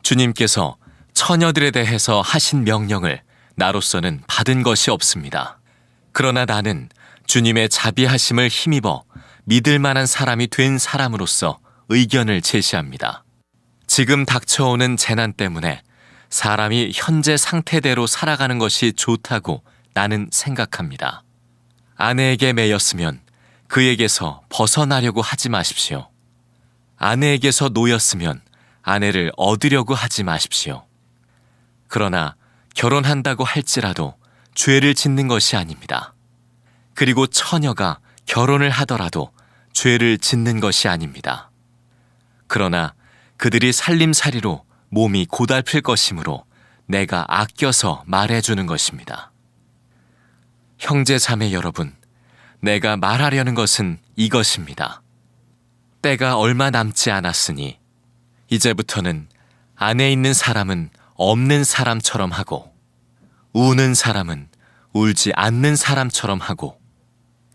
주님께서 처녀들에 대해서 하신 명령을 나로서는 받은 것이 없습니다. 그러나 나는 주님의 자비하심을 힘입어 믿을 만한 사람이 된 사람으로서 의견을 제시합니다. 지금 닥쳐오는 재난 때문에 사람이 현재 상태대로 살아가는 것이 좋다고 나는 생각합니다. 아내에게 매였으면 그에게서 벗어나려고 하지 마십시오. 아내에게서 놓였으면 아내를 얻으려고 하지 마십시오. 그러나 결혼한다고 할지라도 죄를 짓는 것이 아닙니다. 그리고 처녀가 결혼을 하더라도 죄를 짓는 것이 아닙니다. 그러나 그들이 살림살이로 몸이 고달플 것이므로 내가 아껴서 말해주는 것입니다. 형제 자매 여러분, 내가 말하려는 것은 이것입니다. 때가 얼마 남지 않았으니 이제부터는 안에 있는 사람은 없는 사람처럼 하고 우는 사람은 울지 않는 사람처럼 하고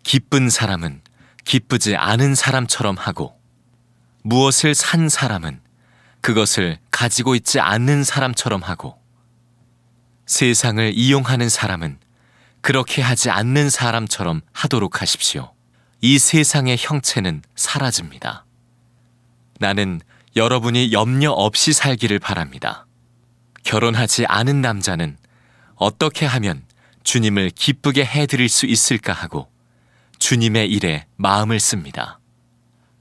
기쁜 사람은 기쁘지 않은 사람처럼 하고 무엇을 산 사람은 그것을 가지고 있지 않는 사람처럼 하고 세상을 이용하는 사람은 그렇게 하지 않는 사람처럼 하도록 하십시오. 이 세상의 형체는 사라집니다. 나는 여러분이 염려 없이 살기를 바랍니다. 결혼하지 않은 남자는 어떻게 하면 주님을 기쁘게 해드릴 수 있을까 하고 주님의 일에 마음을 씁니다.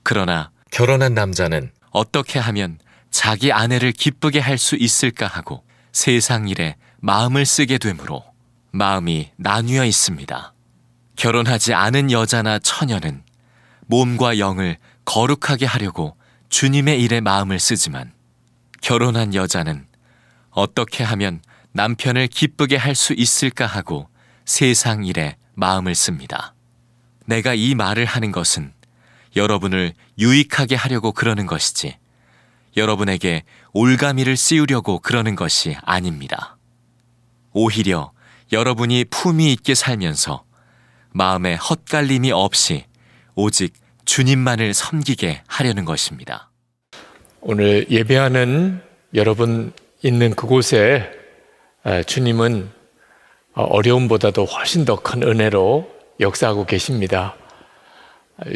그러나 결혼한 남자는 어떻게 하면 자기 아내를 기쁘게 할 수 있을까 하고 세상 일에 마음을 쓰게 되므로 마음이 나뉘어 있습니다. 결혼하지 않은 여자나 처녀는 몸과 영을 거룩하게 하려고 주님의 일에 마음을 쓰지만 결혼한 여자는 어떻게 하면 남편을 기쁘게 할 수 있을까 하고 세상 일에 마음을 씁니다. 내가 이 말을 하는 것은 여러분을 유익하게 하려고 그러는 것이지 여러분에게 올가미를 씌우려고 그러는 것이 아닙니다. 오히려 여러분이 품위 있게 살면서 마음에 헛갈림이 없이 오직 주님만을 섬기게 하려는 것입니다. 오늘 예배하는 여러분 있는 그곳에 주님은 어려움보다도 훨씬 더 큰 은혜로 역사하고 계십니다.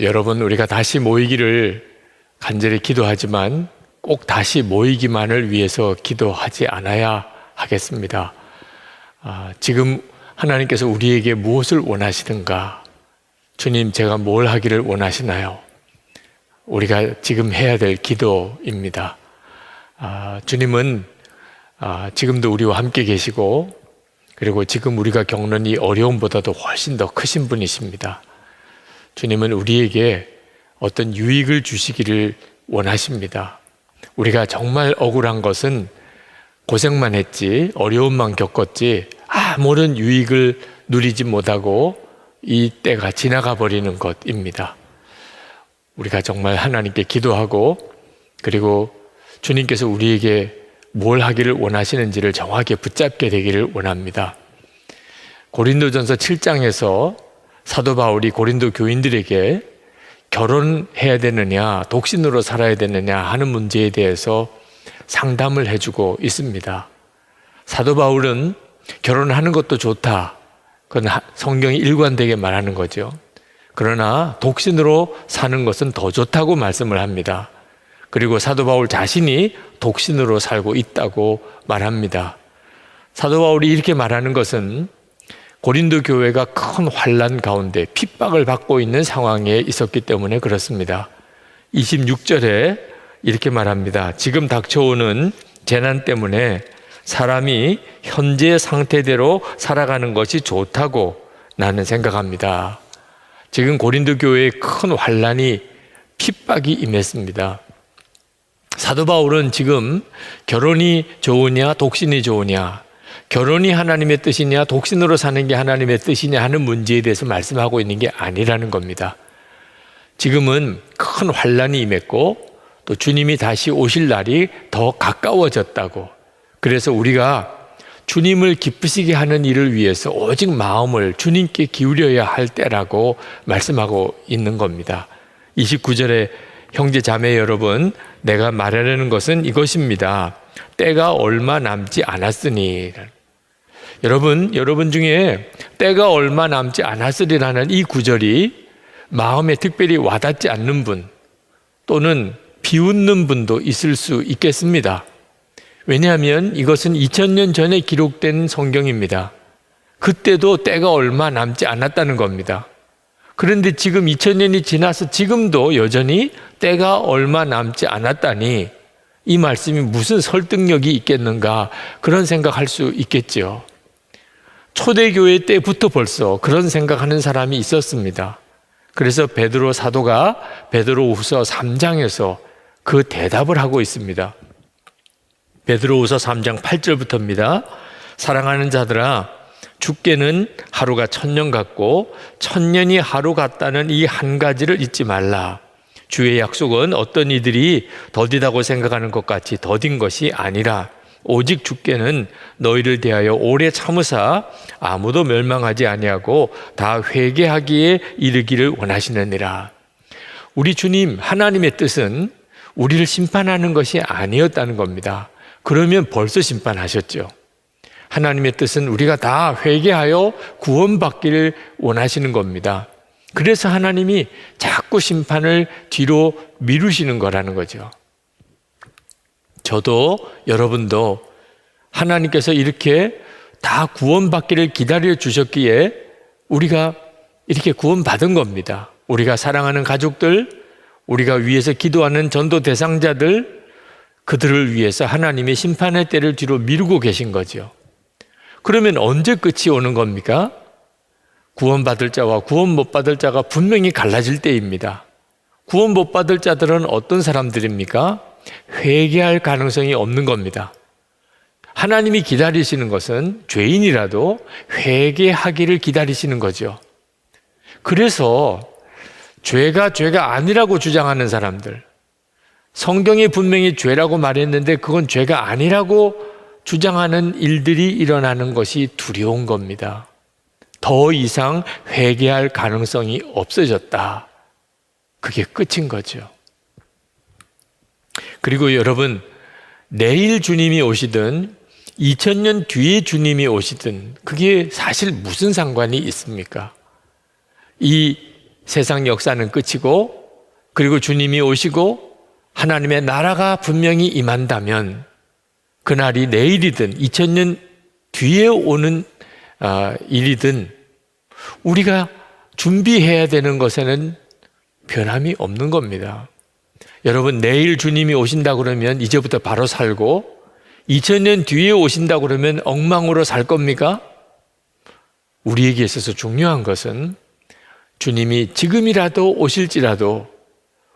여러분, 우리가 다시 모이기를 간절히 기도하지만 꼭 다시 모이기만을 위해서 기도하지 않아야 하겠습니다. 지금 하나님께서 우리에게 무엇을 원하시는가? 주님, 제가 뭘 하기를 원하시나요? 우리가 지금 해야 될 기도입니다. 주님은 지금도 우리와 함께 계시고 그리고 지금 우리가 겪는 이 어려움보다도 훨씬 더 크신 분이십니다. 주님은 우리에게 어떤 유익을 주시기를 원하십니다. 우리가 정말 억울한 것은 고생만 했지 어려움만 겪었지 아무런 유익을 누리지 못하고 이 때가 지나가 버리는 것입니다. 우리가 정말 하나님께 기도하고 그리고 주님께서 우리에게 뭘 하기를 원하시는지를 정확히 붙잡게 되기를 원합니다. 고린도전서 7장에서 사도 바울이 고린도 교인들에게 결혼해야 되느냐 독신으로 살아야 되느냐 하는 문제에 대해서 상담을 해주고 있습니다. 사도 바울은 결혼하는 것도 좋다. 그건 성경이 일관되게 말하는 거죠. 그러나 독신으로 사는 것은 더 좋다고 말씀을 합니다. 그리고 사도 바울 자신이 독신으로 살고 있다고 말합니다. 사도 바울이 이렇게 말하는 것은 고린도 교회가 큰 환난 가운데 핍박을 받고 있는 상황에 있었기 때문에 그렇습니다. 26절에 이렇게 말합니다. 지금 닥쳐오는 재난 때문에 사람이 현재 상태대로 살아가는 것이 좋다고 나는 생각합니다. 지금 고린도 교회에 큰 환난이 핍박이 임했습니다. 사도 바울은 지금 결혼이 좋으냐 독신이 좋으냐 결혼이 하나님의 뜻이냐 독신으로 사는 게 하나님의 뜻이냐 하는 문제에 대해서 말씀하고 있는 게 아니라는 겁니다. 지금은 큰 환난이 임했고 또 주님이 다시 오실 날이 더 가까워졌다고 그래서 우리가 주님을 기쁘시게 하는 일을 위해서 오직 마음을 주님께 기울여야 할 때라고 말씀하고 있는 겁니다. 29절에 형제 자매 여러분, 내가 말하려는 것은 이것입니다. 때가 얼마 남지 않았으니. 여러분 중에 때가 얼마 남지 않았으리라는 이 구절이 마음에 특별히 와닿지 않는 분 또는 비웃는 분도 있을 수 있겠습니다. 왜냐하면 이것은 2000년 전에 기록된 성경입니다. 그때도 때가 얼마 남지 않았다는 겁니다. 그런데 지금 2000년이 지나서 지금도 여전히 때가 얼마 남지 않았다니 이 말씀이 무슨 설득력이 있겠는가 그런 생각할 수 있겠죠. 초대교회 때부터 벌써 그런 생각하는 사람이 있었습니다. 그래서 베드로 사도가 베드로후서 3장에서 그 대답을 하고 있습니다. 베드로후서 3장 8절부터입니다. 사랑하는 자들아, 주께는 하루가 1000년 같고 1000년이 하루 같다는 이 한 가지를 잊지 말라. 주의 약속은 어떤 이들이 더디다고 생각하는 것 같이 더딘 것이 아니라 오직 주께는 너희를 대하여 오래 참으사 아무도 멸망하지 아니하고 다 회개하기에 이르기를 원하시느니라. 우리 주님 하나님의 뜻은 우리를 심판하는 것이 아니었다는 겁니다. 그러면 벌써 심판하셨죠. 하나님의 뜻은 우리가 다 회개하여 구원받기를 원하시는 겁니다. 그래서 하나님이 자꾸 심판을 뒤로 미루시는 거라는 거죠. 저도 여러분도 하나님께서 이렇게 다 구원받기를 기다려 주셨기에 우리가 이렇게 구원받은 겁니다. 우리가 사랑하는 가족들, 우리가 위해서 기도하는 전도 대상자들, 그들을 위해서 하나님의 심판의 때를 뒤로 미루고 계신 거죠. 그러면 언제 끝이 오는 겁니까? 구원받을 자와 구원 못 받을 자가 분명히 갈라질 때입니다. 구원 못 받을 자들은 어떤 사람들입니까? 회개할 가능성이 없는 겁니다. 하나님이 기다리시는 것은 죄인이라도 회개하기를 기다리시는 거죠. 그래서 죄가 아니라고 주장하는 사람들, 성경이 분명히 죄라고 말했는데 그건 죄가 아니라고 주장하는 일들이 일어나는 것이 두려운 겁니다. 더 이상 회개할 가능성이 없어졌다. 그게 끝인 거죠. 그리고 여러분, 내일 주님이 오시든 2000년 뒤에 주님이 오시든 그게 사실 무슨 상관이 있습니까? 이 세상 역사는 끝이고 그리고 주님이 오시고 하나님의 나라가 분명히 임한다면 그날이 내일이든 2000년 뒤에 오는 일이든 우리가 준비해야 되는 것에는 변함이 없는 겁니다. 여러분, 내일 주님이 오신다 그러면 이제부터 바로 살고 2000년 뒤에 오신다 그러면 엉망으로 살 겁니까? 우리에게 있어서 중요한 것은 주님이 지금이라도 오실지라도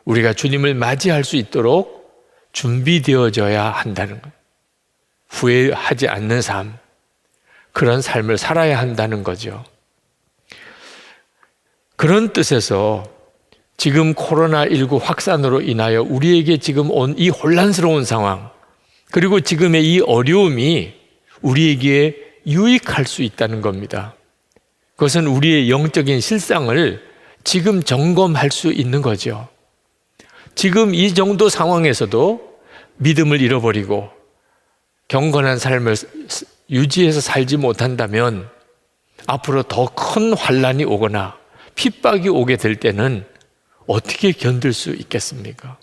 우리가 주님을 맞이할 수 있도록 준비되어져야 한다는 것. 후회하지 않는 삶, 그런 삶을 살아야 한다는 거죠. 그런 뜻에서 지금 코로나19 확산으로 인하여 우리에게 지금 온 이 혼란스러운 상황, 그리고 지금의 이 어려움이 우리에게 유익할 수 있다는 겁니다. 그것은 우리의 영적인 실상을 지금 점검할 수 있는 거죠. 지금 이 정도 상황에서도 믿음을 잃어버리고 경건한 삶을 유지해서 살지 못한다면 앞으로 더 큰 환란이 오거나 핍박이 오게 될 때는 어떻게 견딜 수 있겠습니까?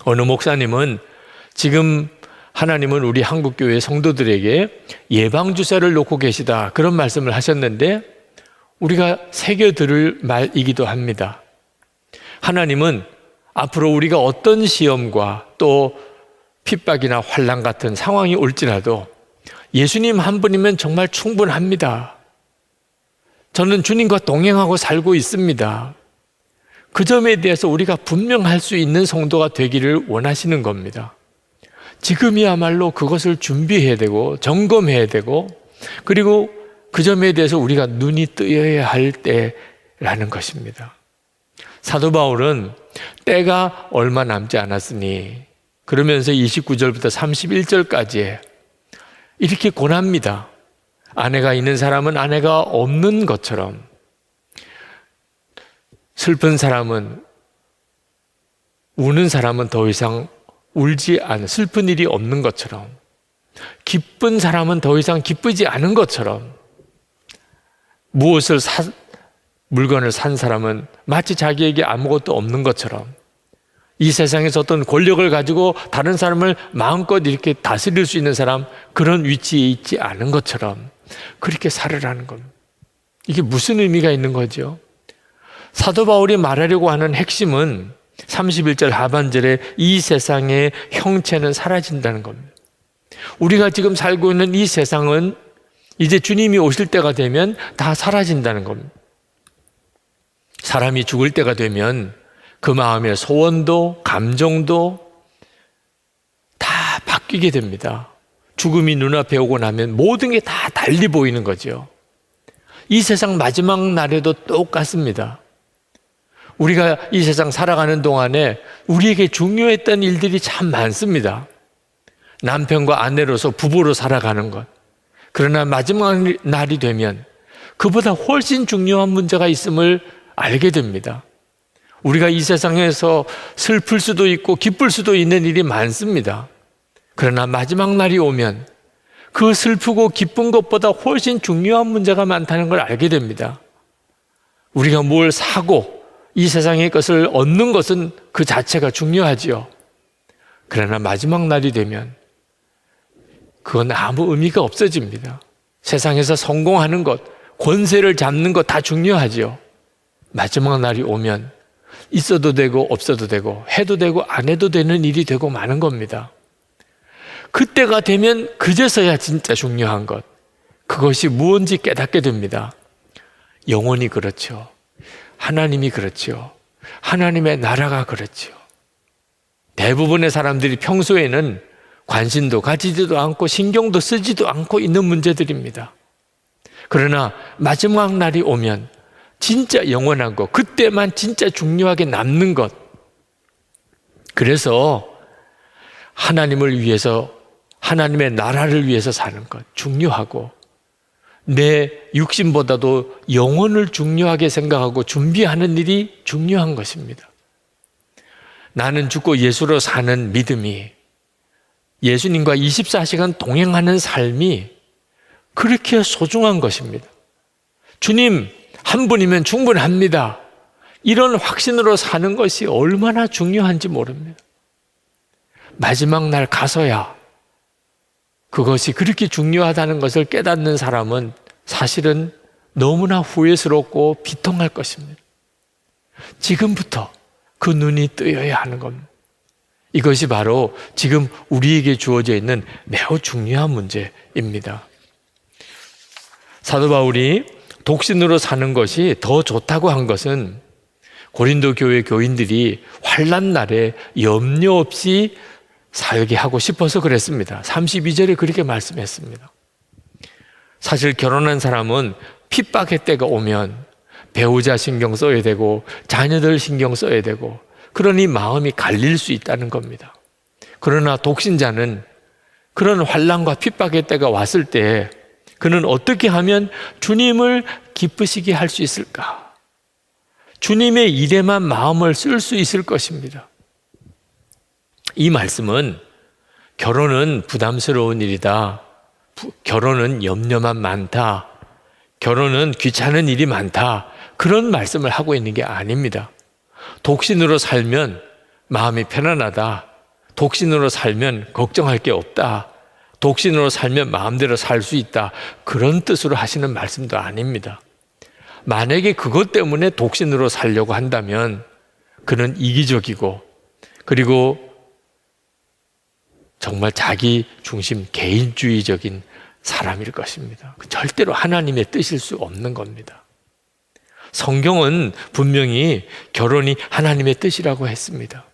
어느 목사님은 지금 하나님은 우리 한국교회 성도들에게 예방주사를 놓고 계시다 그런 말씀을 하셨는데 우리가 새겨들을 말이기도 합니다. 하나님은 앞으로 우리가 어떤 시험과 또 핍박이나 환난 같은 상황이 올지라도 예수님 한 분이면 정말 충분합니다. 저는 주님과 동행하고 살고 있습니다. 그 점에 대해서 우리가 분명할 수 있는 성도가 되기를 원하시는 겁니다. 지금이야말로 그것을 준비해야 되고 점검해야 되고 그리고 그 점에 대해서 우리가 눈이 뜨여야 할 때라는 것입니다. 사도 바울은 때가 얼마 남지 않았으니 그러면서 29절부터 31절까지 이렇게 권합니다. 아내가 있는 사람은 아내가 없는 것처럼 슬픈 사람은 우는 사람은 더 이상 슬픈 일이 없는 것처럼, 기쁜 사람은 더 이상 기쁘지 않은 것처럼, 물건을 산 사람은 마치 자기에게 아무것도 없는 것처럼, 이 세상에서 어떤 권력을 가지고 다른 사람을 마음껏 이렇게 다스릴 수 있는 사람, 그런 위치에 있지 않은 것처럼 그렇게 살으라는 겁니다. 이게 무슨 의미가 있는 거죠? 사도 바울이 말하려고 하는 핵심은 31절 하반절에 이 세상의 형체는 사라진다는 겁니다. 우리가 지금 살고 있는 이 세상은 이제 주님이 오실 때가 되면 다 사라진다는 겁니다. 사람이 죽을 때가 되면 그 마음의 소원도 감정도 다 바뀌게 됩니다. 죽음이 눈앞에 오고 나면 모든 게 다 달리 보이는 거죠. 이 세상 마지막 날에도 똑같습니다. 우리가 이 세상 살아가는 동안에 우리에게 중요했던 일들이 참 많습니다. 남편과 아내로서 부부로 살아가는 것. 그러나 마지막 날이 되면 그보다 훨씬 중요한 문제가 있음을 알게 됩니다. 우리가 이 세상에서 슬플 수도 있고 기쁠 수도 있는 일이 많습니다. 그러나 마지막 날이 오면 그 슬프고 기쁜 것보다 훨씬 중요한 문제가 많다는 걸 알게 됩니다. 우리가 뭘 사고 이 세상의 것을 얻는 것은 그 자체가 중요하지요. 그러나 마지막 날이 되면 그건 아무 의미가 없어집니다. 세상에서 성공하는 것, 권세를 잡는 것 다 중요하지요. 마지막 날이 오면 있어도 되고 없어도 되고 해도 되고 안 해도 되는 일이 되고 마는 겁니다. 그때가 되면 그제서야 진짜 중요한 것, 그것이 무엇인지 깨닫게 됩니다. 영혼이 그렇죠. 하나님이 그렇죠. 하나님의 나라가 그렇죠. 대부분의 사람들이 평소에는 관심도 가지지도 않고 신경도 쓰지도 않고 있는 문제들입니다. 그러나 마지막 날이 오면 진짜 영원한 것, 그때만 진짜 중요하게 남는 것. 그래서 하나님을 위해서, 하나님의 나라를 위해서 사는 것 중요하고, 내 육신보다도 영혼을 중요하게 생각하고 준비하는 일이 중요한 것입니다. 나는 죽고 예수로 사는 믿음이, 예수님과 24시간 동행하는 삶이 그렇게 소중한 것입니다. 주님 한 분이면 충분합니다. 이런 확신으로 사는 것이 얼마나 중요한지 모릅니다. 마지막 날 가서야 그것이 그렇게 중요하다는 것을 깨닫는 사람은 사실은 너무나 후회스럽고 비통할 것입니다. 지금부터 그 눈이 뜨여야 하는 겁니다. 이것이 바로 지금 우리에게 주어져 있는 매우 중요한 문제입니다. 사도 바울이 독신으로 사는 것이 더 좋다고 한 것은 고린도 교회 교인들이 환난 날에 염려 없이 살게 하고 싶어서 그랬습니다. 32절에 그렇게 말씀했습니다. 사실 결혼한 사람은 핍박의 때가 오면 배우자 신경 써야 되고 자녀들 신경 써야 되고, 그러니 마음이 갈릴 수 있다는 겁니다. 그러나 독신자는 그런 환난과 핍박의 때가 왔을 때 그는 어떻게 하면 주님을 기쁘시게 할 수 있을까? 주님의 일에만 마음을 쓸 수 있을 것입니다. 이 말씀은 결혼은 부담스러운 일이다, 결혼은 염려만 많다, 결혼은 귀찮은 일이 많다, 그런 말씀을 하고 있는 게 아닙니다. 독신으로 살면 마음이 편안하다, 독신으로 살면 걱정할 게 없다, 독신으로 살면 마음대로 살 수 있다, 그런 뜻으로 하시는 말씀도 아닙니다. 만약에 그것 때문에 독신으로 살려고 한다면 그는 이기적이고, 그리고 정말 자기 중심 개인주의적인 사람일 것입니다. 절대로 하나님의 뜻일 수 없는 겁니다. 성경은 분명히 결혼이 하나님의 뜻이라고 했습니다.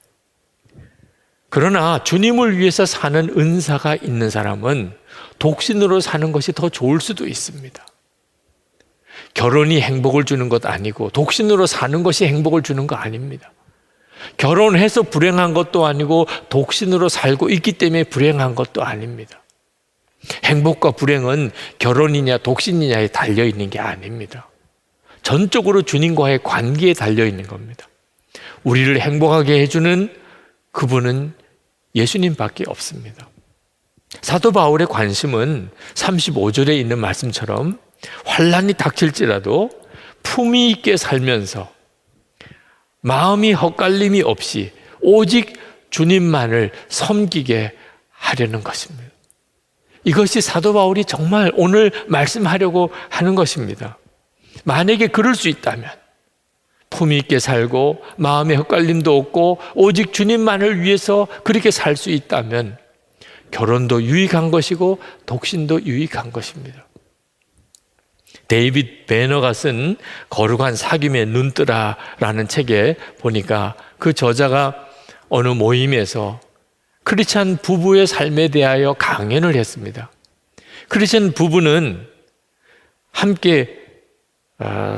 그러나 주님을 위해서 사는 은사가 있는 사람은 독신으로 사는 것이 더 좋을 수도 있습니다. 결혼이 행복을 주는 것 아니고 독신으로 사는 것이 행복을 주는 거 아닙니다. 결혼해서 불행한 것도 아니고 독신으로 살고 있기 때문에 불행한 것도 아닙니다. 행복과 불행은 결혼이냐 독신이냐에 달려있는 게 아닙니다. 전적으로 주님과의 관계에 달려있는 겁니다. 우리를 행복하게 해주는 그분은 예수님밖에 없습니다. 사도 바울의 관심은 35절에 있는 말씀처럼 환난이 닥칠지라도 품위 있게 살면서 마음이 헛갈림이 없이 오직 주님만을 섬기게 하려는 것입니다. 이것이 사도 바울이 정말 오늘 말씀하려고 하는 것입니다. 만약에 그럴 수 있다면 품위 있게 살고 마음에 헛갈림도 없고 오직 주님만을 위해서 그렇게 살 수 있다면 결혼도 유익한 것이고 독신도 유익한 것입니다. 데이빗 베너가 쓴 거룩한 사귐의 눈뜨라라는 책에 보니까 그 저자가 어느 모임에서 크리스찬 부부의 삶에 대하여 강연을 했습니다. 크리스찬 부부는 함께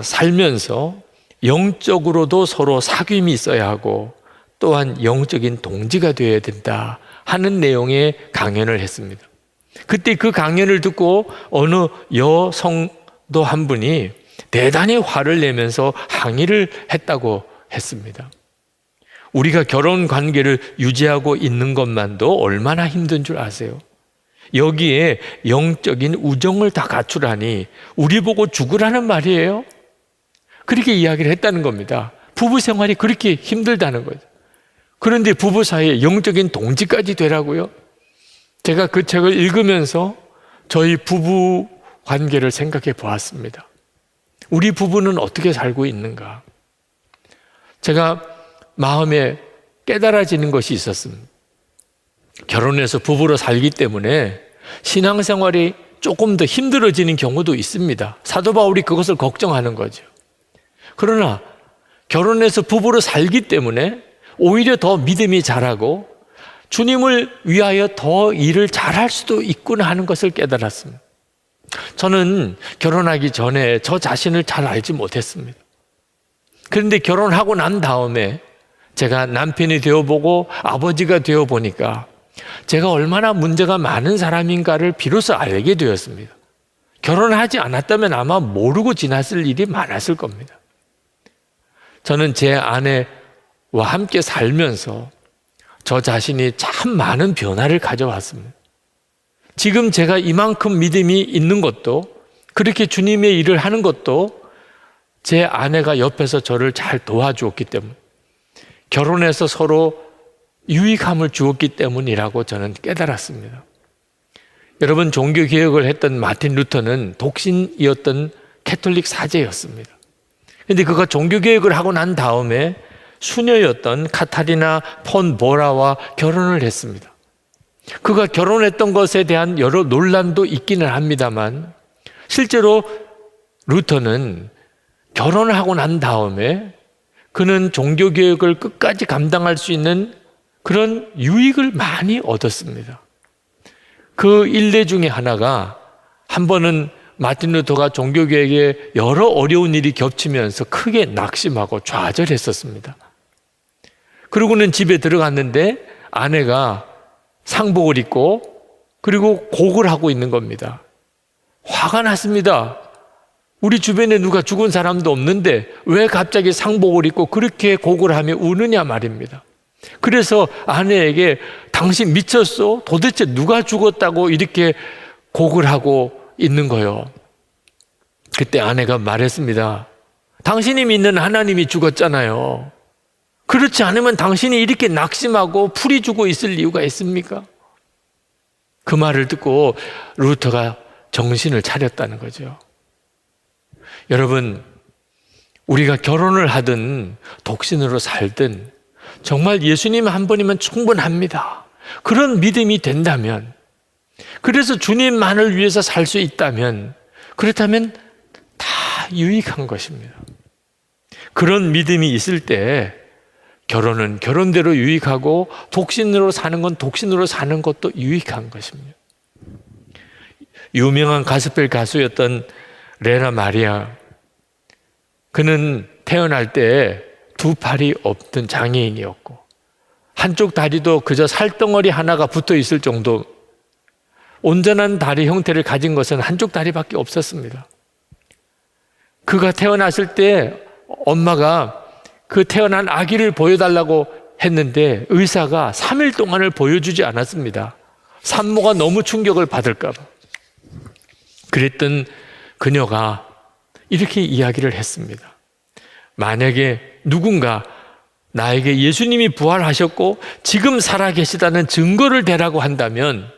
살면서 영적으로도 서로 사귐이 있어야 하고 또한 영적인 동지가 되어야 된다 하는 내용의 강연을 했습니다. 그때 그 강연을 듣고 어느 여성도 한 분이 대단히 화를 내면서 항의를 했다고 했습니다. 우리가 결혼 관계를 유지하고 있는 것만도 얼마나 힘든 줄 아세요? 여기에 영적인 우정을 다 갖추라니 우리 보고 죽으라는 말이에요? 그렇게 이야기를 했다는 겁니다. 부부 생활이 그렇게 힘들다는 거죠. 그런데 부부 사이에 영적인 동지까지 되라고요? 제가 그 책을 읽으면서 저희 부부 관계를 생각해 보았습니다. 우리 부부는 어떻게 살고 있는가? 제가 마음에 깨달아지는 것이 있었습니다. 결혼해서 부부로 살기 때문에 신앙생활이 조금 더 힘들어지는 경우도 있습니다. 사도 바울이 그것을 걱정하는 거죠. 그러나 결혼해서 부부로 살기 때문에 오히려 더 믿음이 자라고 주님을 위하여 더 일을 잘할 수도 있구나 하는 것을 깨달았습니다. 저는 결혼하기 전에 저 자신을 잘 알지 못했습니다. 그런데 결혼하고 난 다음에 제가 남편이 되어보고 아버지가 되어보니까 제가 얼마나 문제가 많은 사람인가를 비로소 알게 되었습니다. 결혼하지 않았다면 아마 모르고 지났을 일이 많았을 겁니다. 저는 제 아내와 함께 살면서 저 자신이 참 많은 변화를 가져왔습니다. 지금 제가 이만큼 믿음이 있는 것도 그렇게 주님의 일을 하는 것도 제 아내가 옆에서 저를 잘 도와주었기 때문, 결혼해서 서로 유익함을 주었기 때문이라고 저는 깨달았습니다. 여러분, 종교개혁을 했던 마틴 루터는 독신이었던 캐톨릭 사제였습니다. 그런데 그가 종교개혁을 하고 난 다음에 수녀였던 카타리나 폰 보라와 결혼을 했습니다. 그가 결혼했던 것에 대한 여러 논란도 있기는 합니다만 실제로 루터는 결혼을 하고 난 다음에 그는 종교개혁을 끝까지 감당할 수 있는 그런 유익을 많이 얻었습니다. 그 일례 중에 하나가 한 번은 마틴 루터가 종교개혁에 여러 어려운 일이 겹치면서 크게 낙심하고 좌절했었습니다. 그러고는 집에 들어갔는데 아내가 상복을 입고 그리고 곡을 하고 있는 겁니다. 화가 났습니다. 우리 주변에 누가 죽은 사람도 없는데 왜 갑자기 상복을 입고 그렇게 곡을 하며 우느냐 말입니다. 그래서 아내에게 당신 미쳤어? 도대체 누가 죽었다고 이렇게 곡을 하고 있는 거요? 그때 아내가 말했습니다. 당신이 믿는 하나님이 죽었잖아요. 그렇지 않으면 당신이 이렇게 낙심하고 풀이 주고 있을 이유가 있습니까? 그 말을 듣고 루터가 정신을 차렸다는 거죠. 여러분, 우리가 결혼을 하든 독신으로 살든 정말 예수님 한 분이면 충분합니다. 그런 믿음이 된다면, 그래서 주님만을 위해서 살 수 있다면, 그렇다면 다 유익한 것입니다. 그런 믿음이 있을 때 결혼은 결혼대로 유익하고 독신으로 사는 건 독신으로 사는 것도 유익한 것입니다. 유명한 가스펠 가수였던 레나 마리아, 그는 태어날 때 두 팔이 없던 장애인이었고 한쪽 다리도 그저 살덩어리 하나가 붙어 있을 정도, 온전한 다리 형태를 가진 것은 한쪽 다리밖에 없었습니다. 그가 태어났을 때 엄마가 그 태어난 아기를 보여달라고 했는데 의사가 3일 동안을 보여주지 않았습니다. 산모가 너무 충격을 받을까 봐. 그랬던 그녀가 이렇게 이야기를 했습니다. 만약에 누군가 나에게 예수님이 부활하셨고 지금 살아계시다는 증거를 대라고 한다면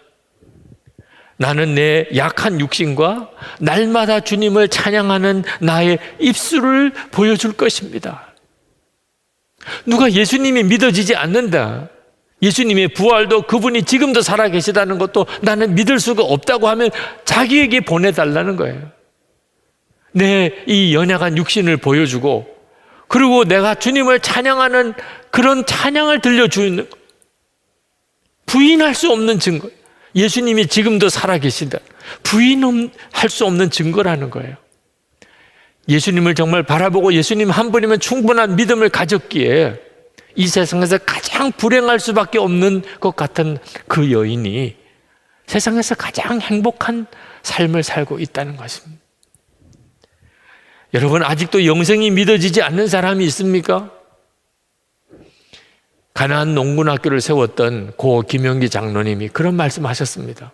나는 내 약한 육신과 날마다 주님을 찬양하는 나의 입술을 보여줄 것입니다. 누가 예수님이 믿어지지 않는다, 예수님의 부활도 그분이 지금도 살아계시다는 것도 나는 믿을 수가 없다고 하면 자기에게 보내달라는 거예요. 내 이 연약한 육신을 보여주고 그리고 내가 주님을 찬양하는 그런 찬양을 들려주는, 부인할 수 없는 증거, 예수님이 지금도 살아계신다, 부인할 수 없는 증거라는 거예요. 예수님을 정말 바라보고 예수님 한 분이면 충분한 믿음을 가졌기에 이 세상에서 가장 불행할 수밖에 없는 것 같은 그 여인이 세상에서 가장 행복한 삶을 살고 있다는 것입니다. 여러분, 아직도 영생이 믿어지지 않는 사람이 있습니까? 가나안 농군학교를 세웠던 고 김영기 장로님이 그런 말씀하셨습니다.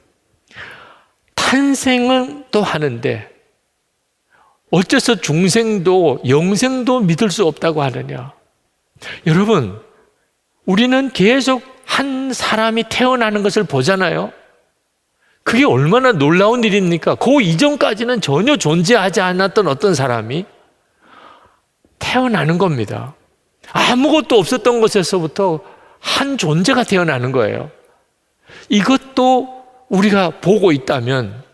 탄생은 또 하는데 어째서 중생도 영생도 믿을 수 없다고 하느냐. 여러분, 우리는 계속 한 사람이 태어나는 것을 보잖아요. 그게 얼마나 놀라운 일입니까? 그 이전까지는 전혀 존재하지 않았던 어떤 사람이 태어나는 겁니다. 아무것도 없었던 곳에서부터 한 존재가 태어나는 거예요. 이것도 우리가 보고 있다면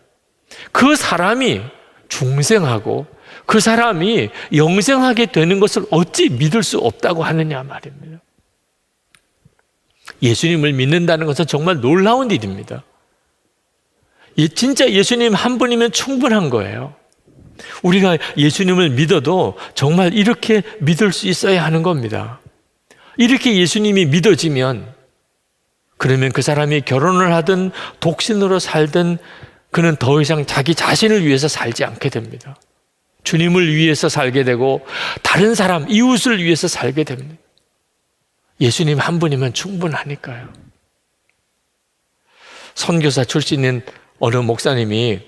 그 사람이 중생하고 그 사람이 영생하게 되는 것을 어찌 믿을 수 없다고 하느냐 말입니다. 예수님을 믿는다는 것은 정말 놀라운 일입니다. 진짜 예수님 한 분이면 충분한 거예요. 우리가 예수님을 믿어도 정말 이렇게 믿을 수 있어야 하는 겁니다. 이렇게 예수님이 믿어지면 그러면 그 사람이 결혼을 하든 독신으로 살든 그는 더 이상 자기 자신을 위해서 살지 않게 됩니다. 주님을 위해서 살게 되고 다른 사람, 이웃을 위해서 살게 됩니다. 예수님 한 분이면 충분하니까요. 선교사 출신인 어느 목사님이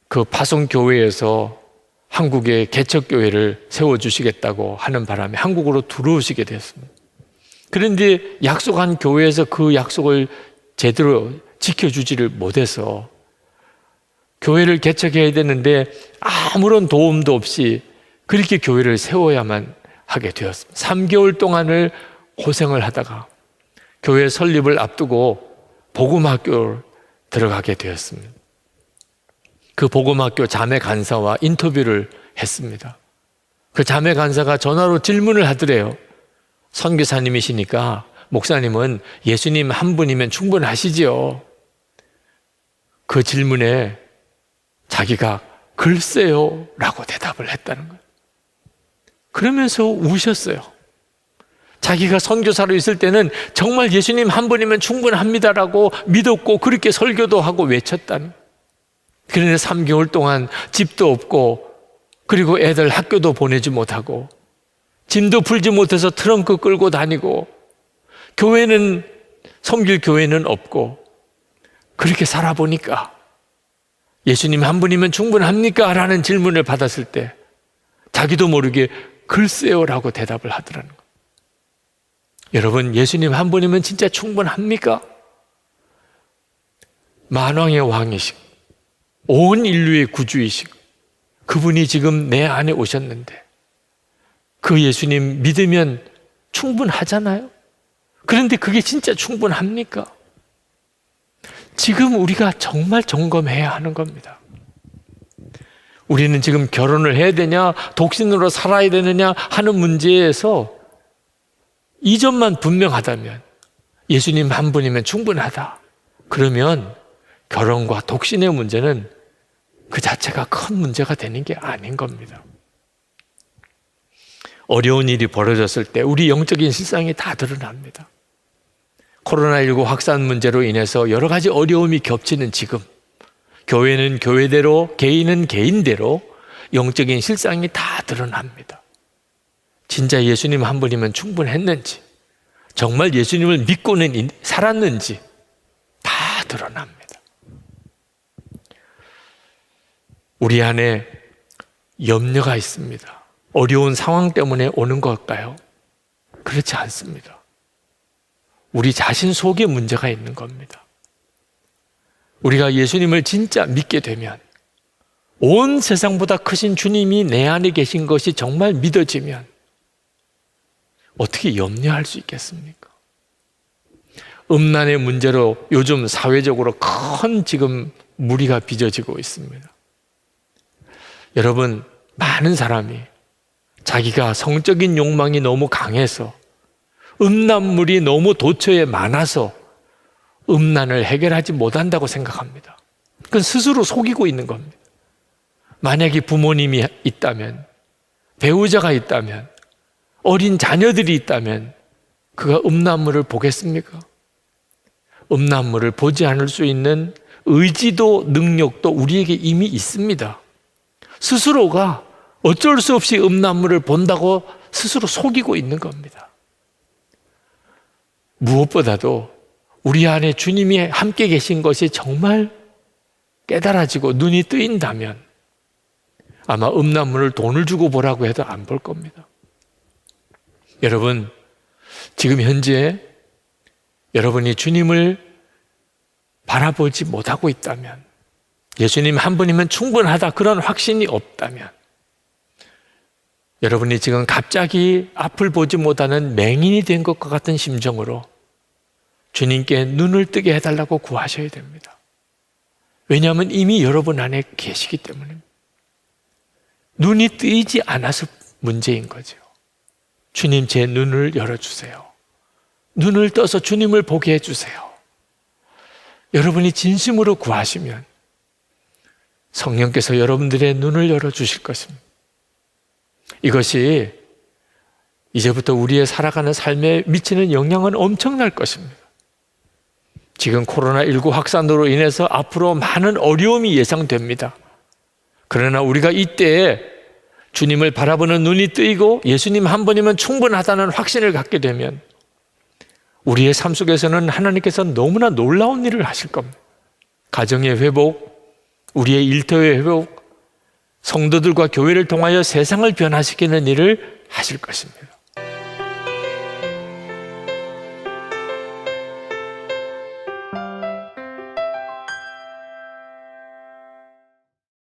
그 파송교회에서 한국에 개척교회를 세워주시겠다고 하는 바람에 한국으로 들어오시게 됐습니다. 그런데 약속한 교회에서 그 약속을 제대로 지켜주지를 못해서 교회를 개척해야 되는데 아무런 도움도 없이 그렇게 교회를 세워야만 하게 되었습니다. 3개월 동안을 고생을 하다가 교회 설립을 앞두고 복음학교를 들어가게 되었습니다. 그 복음학교 자매 간사와 인터뷰를 했습니다. 그 자매 간사가 전화로 질문을 하더래요. 선교사님이시니까 목사님은 예수님 한 분이면 충분하시지요? 그 질문에 자기가 글쎄요 라고 대답을 했다는 거예요. 그러면서 우셨어요. 자기가 선교사로 있을 때는 정말 예수님 한 분이면 충분합니다라고 믿었고 그렇게 설교도 하고 외쳤다는 거예요. 그런데 3개월 동안 집도 없고 그리고 애들 학교도 보내지 못하고 짐도 풀지 못해서 트렁크 끌고 다니고 교회는 섬길 교회는 없고 그렇게 살아보니까 예수님 한 분이면 충분합니까? 라는 질문을 받았을 때 자기도 모르게 글쎄요 라고 대답을 하더라는 거예요. 여러분, 예수님 한 분이면 진짜 충분합니까? 만왕의 왕이시고 온 인류의 구주이시고 그분이 지금 내 안에 오셨는데 그 예수님 믿으면 충분하잖아요. 그런데 그게 진짜 충분합니까? 지금 우리가 정말 점검해야 하는 겁니다. 우리는 지금 결혼을 해야 되냐, 독신으로 살아야 되느냐 하는 문제에서 이 점만 분명하다면 예수님 한 분이면 충분하다. 그러면 결혼과 독신의 문제는 그 자체가 큰 문제가 되는 게 아닌 겁니다. 어려운 일이 벌어졌을 때 우리 영적인 실상이 다 드러납니다. 코로나19 확산 문제로 인해서 여러 가지 어려움이 겹치는 지금 교회는 교회대로 개인은 개인대로 영적인 실상이 다 드러납니다. 진짜 예수님 한 분이면 충분했는지, 정말 예수님을 믿고는 살았는지 다 드러납니다. 우리 안에 염려가 있습니다. 어려운 상황 때문에 오는 걸까요? 그렇지 않습니다. 우리 자신 속에 문제가 있는 겁니다. 우리가 예수님을 진짜 믿게 되면, 온 세상보다 크신 주님이 내 안에 계신 것이 정말 믿어지면 어떻게 염려할 수 있겠습니까? 음란의 문제로 요즘 사회적으로 큰 지금 무리가 빚어지고 있습니다. 여러분, 많은 사람이 자기가 성적인 욕망이 너무 강해서, 음란물이 너무 도처에 많아서 음란을 해결하지 못한다고 생각합니다. 그건 스스로 속이고 있는 겁니다. 만약에 부모님이 있다면, 배우자가 있다면, 어린 자녀들이 있다면 그가 음란물을 보겠습니까? 음란물을 보지 않을 수 있는 의지도 능력도 우리에게 이미 있습니다. 스스로가 어쩔 수 없이 음란물을 본다고 스스로 속이고 있는 겁니다. 무엇보다도 우리 안에 주님이 함께 계신 것이 정말 깨달아지고 눈이 뜨인다면 아마 음란물을 돈을 주고 보라고 해도 안 볼 겁니다. 여러분, 지금 현재 여러분이 주님을 바라보지 못하고 있다면, 예수님 한 분이면 충분하다 그런 확신이 없다면, 여러분이 지금 갑자기 앞을 보지 못하는 맹인이 된 것과 같은 심정으로 주님께 눈을 뜨게 해달라고 구하셔야 됩니다. 왜냐하면 이미 여러분 안에 계시기 때문입니다. 눈이 뜨이지 않아서 문제인 거죠. 주님, 제 눈을 열어주세요. 눈을 떠서 주님을 보게 해주세요. 여러분이 진심으로 구하시면 성령께서 여러분들의 눈을 열어주실 것입니다. 이것이 이제부터 우리의 살아가는 삶에 미치는 영향은 엄청날 것입니다. 지금 코로나19 확산으로 인해서 앞으로 많은 어려움이 예상됩니다. 그러나 우리가 이때에 주님을 바라보는 눈이 뜨이고 예수님 한 분이면 충분하다는 확신을 갖게 되면 우리의 삶 속에서는 하나님께서 너무나 놀라운 일을 하실 겁니다. 가정의 회복, 우리의 일터의 회복, 성도들과 교회를 통하여 세상을 변화시키는 일을 하실 것입니다.